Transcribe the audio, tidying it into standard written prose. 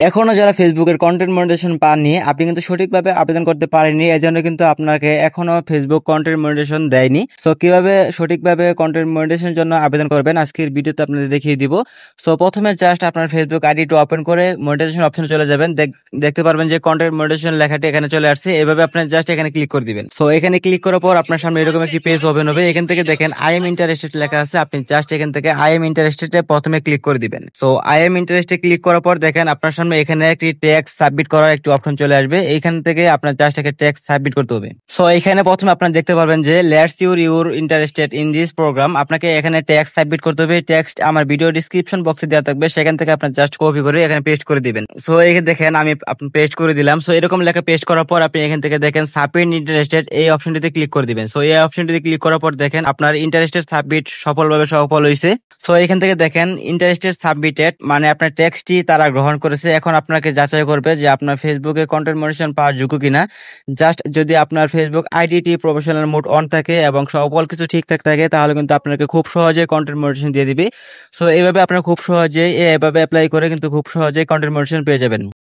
এখনো যারা ফেসবুকের কন্টেন্ট মনিটাইজেশন পাননি, আপনি কিন্তু সঠিকভাবে আবেদন করতে পারেননি, এজন্য কিন্তু আপনাকে এখনো ফেসবুক কন্টেন্ট মনিটাইজেশন দেয়নি। সো কিভাবে সঠিকভাবে কন্টেন্ট মনিটাইজেশনের জন্য আবেদন করবেন আজকের ভিডিওতে আপনাদের দেখিয়ে দিব। সো প্রথমে জাস্ট আপনার ফেসবুক আইডিটা ওপেন করে মনিটাইজেশন অপশনে চলে যাবেন। দেখতে পারবেন যে কন্টেন্ট মনিটাইজেশন লেখাটি এখানে চলে আসছে। এভাবে আপনি জাস্ট এখানে ক্লিক করে দিবেন। সো এখানে ক্লিক করার পর আপনার সামনে এরকম একটি পেজ ওপেন হবে। এখান থেকে দেখেন আই এম ইন্টারেস্টেড লেখা আছে, আপনি জাস্ট এখান থেকে আই এম ইন্টারেস্টেড প্রথমে ক্লিক করে দিবেন। So I am interested click করার পর দেখেন আপনার সামনে এখানে একটি ট্যাক্স সাবমিট করার একটি অপশন চলে আসবে। এইখান থেকে আপনার জাস্ট একটা ট্যাক্স সাবমিট করতে হবে। সো এখানে প্রথমে আপনারা দেখতে পারবেন যে let's your interested in this programme, আপনাকে এখানে ট্যাক্স সাবমিট করতে হবে। ট্যাক্সট আমার ভিডিও ডিসক্রিপশন বক্সে দেওয়া থাকবে, সেখান থেকে আপনার জাস্ট কপি করে এখানে পেস্ট করে দিবেন। সো এখানে দেখেন আমি পেস্ট করে দিলাম। সো এরকম লেখা পেস্ট করার পর আপনি এখান থেকে দেখেন সাবমিট ইন্টারেস্টেড এই অপশনটিতে ক্লিক করে দিবেন। সো এই অপশনটিতে ক্লিক করার পর দেখেন আপনার ইন্টারেস্টেড সাবমিট সফলভাবে সফল হয়েছে। সো এখান থেকে দেখেন ইন্টারেস্টেড সাবমিটেড, মানে আপনার ট্যাক্সটি তারা গ্রহণ করেছে। এখন আপনাকে যাচাই করবে যে আপনার ফেসবুকে কন্টেন্ট মনিটাইজেশন পাওয়ার যোগ্য কিনা। জাস্ট যদি আপনার ফেসবুক আইডিটি প্রফেশনাল মোড অন থাকে এবং সকল কিছু ঠিকঠাক থাকে, তাহলে কিন্তু আপনাকে খুব সহজে কন্টেন্ট মনিটাইজেশন দিয়ে দিবে। সো এইভাবে আপনারা খুব সহজেই এভাবে অ্যাপ্লাই করে কিন্তু খুব সহজেই কন্টেন্ট মনিটাইজেশন পেয়ে যাবেন।